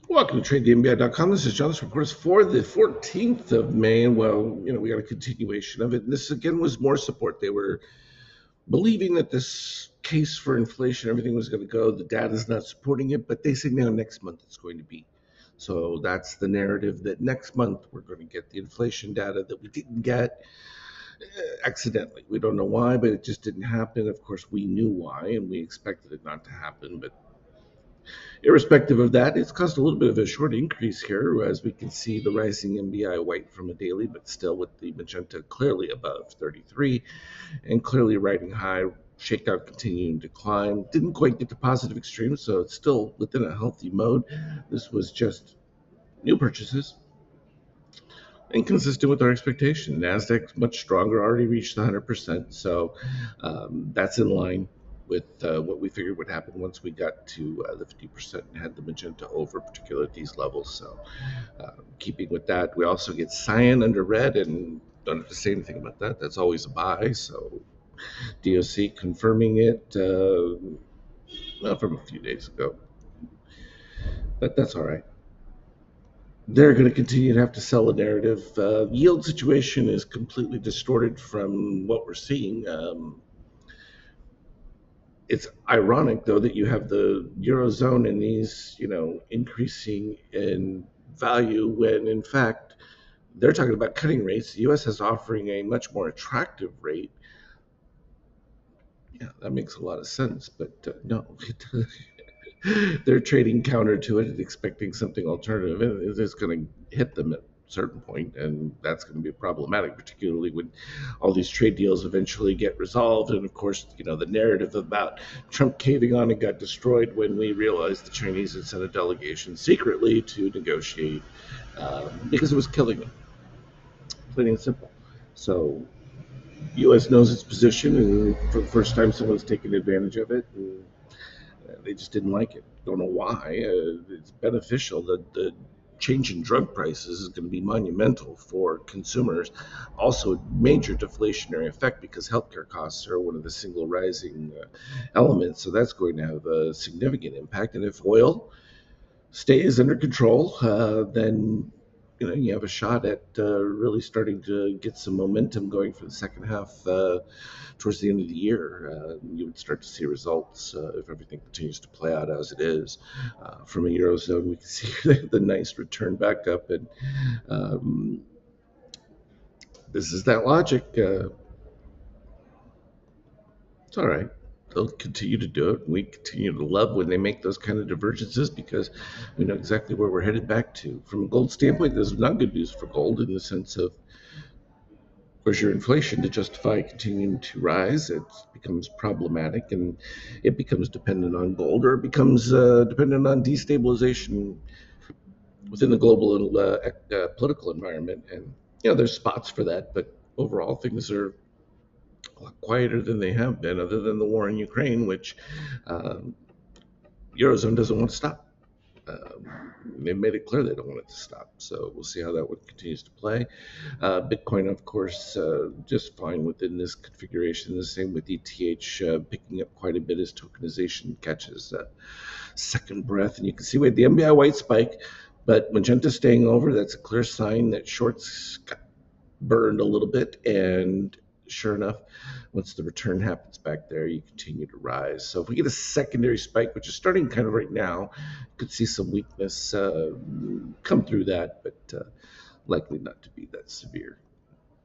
Welcome to TradeTheMBI.com. This is John. This report is for the 14th of May. And well, we got a continuation of it. And this again was more support. They were believing that this case for inflation, everything was going to go. The data is not supporting it, but they say now next month it's going to be. So that's the narrative that next month we're going to get the inflation data that we didn't get accidentally. We don't know why, but it just didn't happen. Of course, we knew why and we expected it not to happen, but irrespective of that, it's caused a little bit of a short increase here, as we can see the rising MBI white from a daily, but still with the magenta clearly above 33 and clearly riding high. Shakeout continuing to climb. Didn't quite get to positive extreme, so it's still within a healthy mode. This was just new purchases, inconsistent with our expectation. Nasdaq much stronger, already reached 100%, so that's in line with what we figured would happen once we got to the 50% and had the magenta over, particularly at these levels. So keeping with that, we also get cyan under red, and don't have to say anything about that. That's always a buy. So DOC confirming it from a few days ago, but that's all right. They're going to continue to have to sell a narrative. Yield situation is completely distorted from what we're seeing. It's ironic, though, that you have the Eurozone and these, increasing in value when, in fact, they're talking about cutting rates. The U.S. is offering a much more attractive rate. Yeah, that makes a lot of sense, but no. They're trading counter to it and expecting something alternative, and it's going to hit them at a certain point, and that's going to be problematic, particularly when all these trade deals eventually get resolved. And of course, the narrative about Trump caving on and got destroyed when we realized the Chinese had sent a delegation secretly to negotiate because it was killing them, plain and simple. So U.S. knows its position, and for the first time, someone's taken advantage of it. And they just didn't like it. Don't know why. It's beneficial. The change in drug prices is going to be monumental for consumers. Also, a major deflationary effect because healthcare costs are one of the single rising elements. So that's going to have a significant impact. And if oil stays under control, then you have a shot at really starting to get some momentum going for the second half. Towards the end of the year, you would start to see results if everything continues to play out as it is. From a Eurozone, we can see the nice return back up, and this is that logic. It's all right. They'll continue to do it. We continue to love when they make those kind of divergences because we know exactly where we're headed back to. From a gold standpoint, this is not good news for gold in the sense of course, your inflation to justify continuing to rise, it becomes problematic and it becomes dependent on gold, or it becomes dependent on destabilization within the global political environment. And, there's spots for that, but overall, things are a lot quieter than they have been, other than the war in Ukraine, which Eurozone doesn't want to stop. They made it clear they don't want it to stop. So we'll see how that one continues to play. Bitcoin, of course, just fine within this configuration. The same with ETH, picking up quite a bit as tokenization catches second breath. And you can see we had the MBI white spike, but magenta staying over. That's a clear sign that shorts got burned a little bit. And sure enough, once the return happens back there, you continue to rise. So if we get a secondary spike, which is starting kind of right now, could see some weakness come through that, but likely not to be that severe.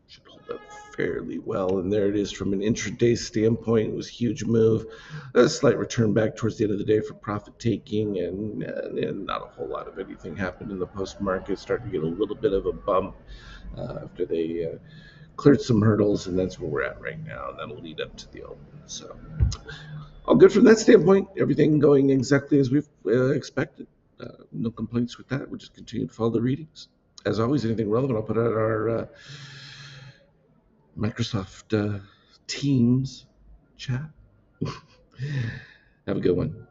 Should hold up fairly well. And there it is from an intraday standpoint. It was a huge move. A slight return back towards the end of the day for profit taking, and not a whole lot of anything happened in the post market. Starting to get a little bit of a bump after they cleared some hurdles, and that's where we're at right now. And that'll lead up to the open. So all good from that standpoint. Everything going exactly as we've expected. No complaints with that. We'll just continue to follow the readings. As always, anything relevant, I'll put out our Microsoft Teams chat. Have a good one.